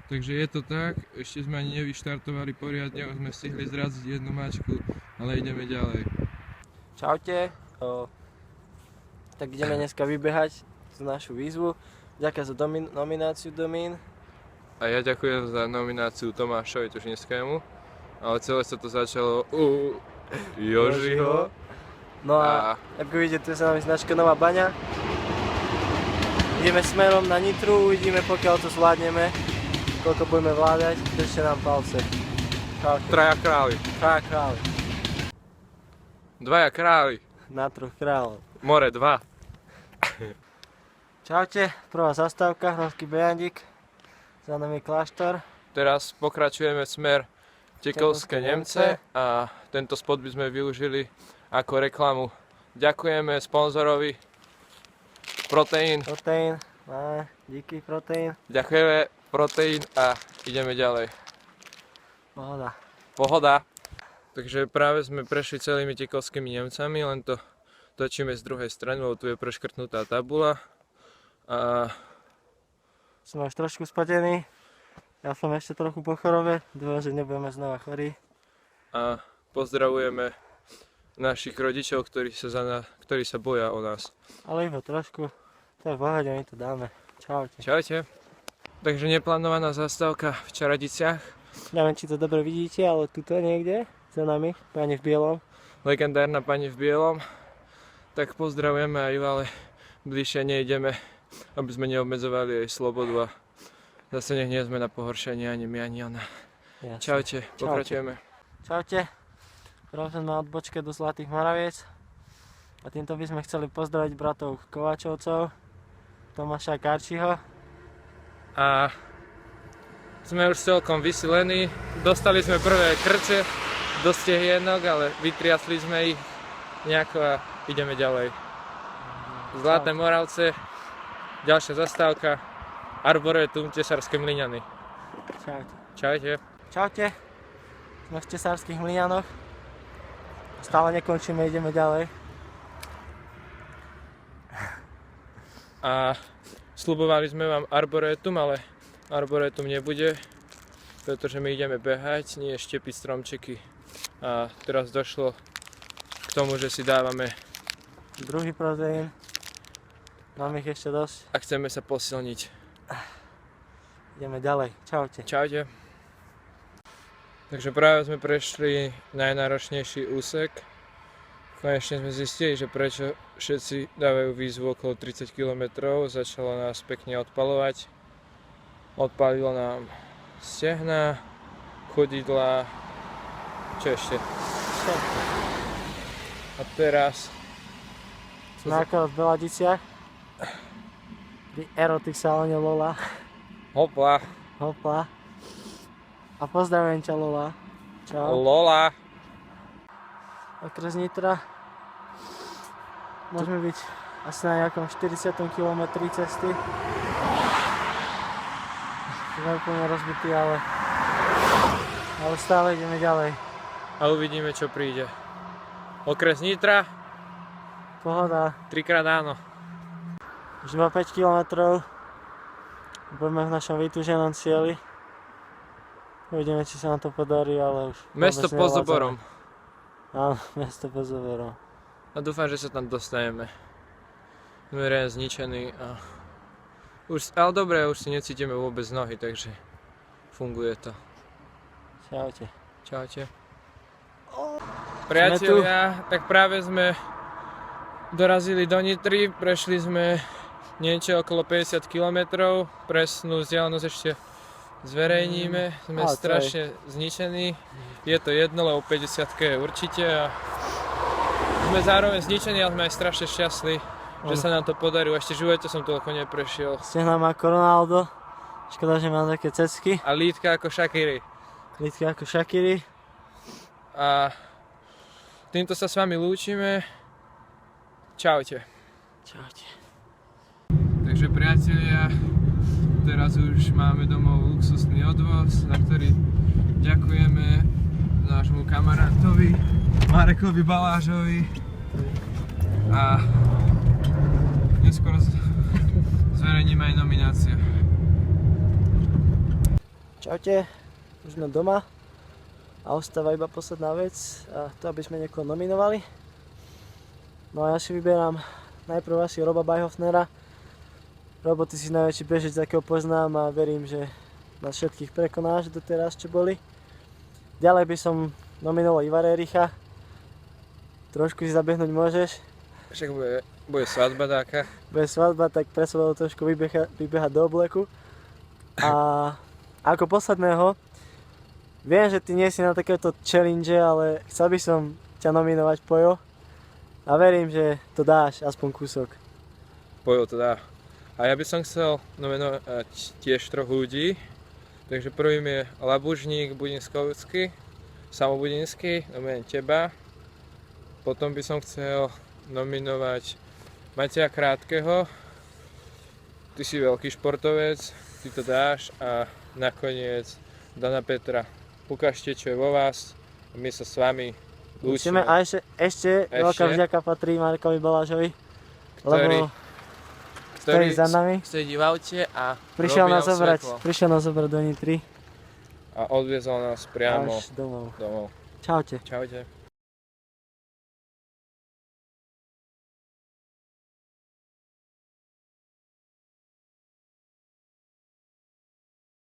Takže je to tak, ešte sme ani nevyštartovali poriadne, už sme stihli zraziť jednu mačku, ale ideme ďalej. Čaute, tak ideme dneska vybehať za našu výzvu. Ďakujem za nomináciu Domín. A ja ďakujem za nomináciu Tomášovi Tužinskému, ale celé sa to začalo u Jožiho. No a ako vidíte, tu je sa nám značka Nová Baňa. Ideme smerom na Nitru, uvidíme pokiaľ to zvládneme, koľko budeme vládať, držte nám palce. Čaute. Traja králi. Traja králi. Dvaja králi. Na troch kráľov. More 2. Čaute, prvá zastávka, Hronský Bejandík. Za nami kláštor. Teraz pokračujeme smer Tekovské Nemce a tento spot by sme využili ako reklamu. Ďakujeme sponzorovi Protein. Protein, máme, díky Protein. Ďakujeme Protein a ideme ďalej. Pohoda. Pohoda. Takže práve sme prešli celými Tekovskými Nemcami, len to točíme z druhej strany, lebo tu je preškrtnutá tabula. A Som už trošku spatený. Ja som ešte trochu po chorobe, dúfam, že nebudeme znova chorí. A pozdravujeme našich rodičov, ktorí sa boja o nás. Ale iba trošku, to je v pohode, my to dáme. Čaute. Čaute. Takže neplánovaná zastávka v Čaradiciach. Neviem, či to dobre vidíte, ale tuto niekde, za nami, pani v bielom. Legendárna pani v bielom. Tak pozdravujeme aj ju, ale bližšie nejdeme, aby sme neobmedzovali jej slobodu a zase nech nie sme na pohoršenie ani my, ani ona. Jasne. Čaute, pokračujeme. Čaute. Práve sme na odbočke do Zlatých Moraviec. A týmto by sme chceli pozdraviť bratov Kováčovcov, Tomáša Karčiho. A sme už celkom vysilení. Dostali sme prvé krče do stehienok, ale vytriasli sme ich nejako a ideme ďalej. Zlaté Moravce, ďalšia zastávka, Arboretum Tesárske Mlyňany. Čaute. Čaute. Čaute. Sme v Tesárskych Mlyňanoch. Stále nekončíme, ideme ďalej. A sľubovali sme vám Arboretum, ale Arboretum nebude, pretože my ideme behať, nie štepiť stromčeky. A teraz došlo k tomu, že si dávame Druhý proteín. Mám ich ešte dosť. a chceme sa posilniť. Ideme ďalej. Čaute. Čaute. Takže práve sme prešli najnáročnejší úsek. Konečne sme zistili, že prečo všetci dávajú výzvu okolo 30 km. Začalo nás pekne odpaľovať. Odpálilo nám stehná, chodidlá, čo ešte? A teraz Sme ako v Beladiciach. Pri erotik salóne Lola. hopla, Hopla. A pozdravujem ťa Lola. Čau. Lola. Okres Nitra. Môžeme byť asi na nejakom 40 km cesty. Sme úplne rozbití, ale stále ideme ďalej. A uvidíme, čo príde. Okres Nitra, Pohoda. 3-krát áno. Už iba 5 km. Budeme v našom vytúženom cieli. Uvidíme, či sa nám to podarí, ale už Mesto pod Zoborom. Áno, mesto pod Zoborom. A dúfam, že sa tam dostaneme. Sme reálne zničení a ale dobre, už si necítime vôbec nohy, takže funguje to. Čaute. Čaute. Priatelia, tak práve sme dorazili do Nitry, prešli sme niečo okolo 50 km, presnú vzdialenosť ešte zverejníme, sme strašne zničení, je to jedno, lebo 50 je určite a sme zároveň zničení, ale sme aj strašne šťastní, že sa nám to podarilo, ešte v živote som toľko neprešiel. Stehná má ako Ronaldo, škoda, že mám také cecky. A lítka ako Shakiri. Lítka ako Shakiri. A týmto sa s vami lúčime. Čaute. Čaute. Takže priatelia, teraz už máme domov luxusný odvoz, na ktorý ďakujeme nášmu kamarátovi Marekovi Balážovi a neskôr zverejníme aj nominácie. Čaute, už sme doma a ostáva iba posledná vec a to, aby sme niekoho nominovali. No a ja si vyberám najprv asi Roba Bajhofnera. Robo, ty si najväčší bežec, akého poznám a verím, že nás všetkých prekonáš doteraz, čo boli. Ďalej by som nominoval Ivara Ericha. Trošku si zabehnúť môžeš. Však bude svadba taká. Bude svadba, tak pre sebou trošku vybehať do obleku. A ako posledného, viem, že ty nie si na takéto challenge, ale chcel by som ťa nominovať, Pojo. A verím, že to dáš, aspoň kúsok. Pojo to dá. A ja by som chcel nominovať tiež troch ľudí. Takže prvým je Labužník Budinskovský, Samo Budinský, nominujem teba. Potom by som chcel nominovať Mateja Krátkeho. Ty si veľký športovec, ty to dáš. A nakoniec Dana Petra. Ukážte, čo je vo vás a my sa s vami lúčime. A ešte veľká vďaka patrí Markovi Balážovi, lebo stojí za nami. Sedí v aute a Prišiel robí nás zobrať do Nitry a odviezol nás priamo až domov. domov. Čaute. Čaute.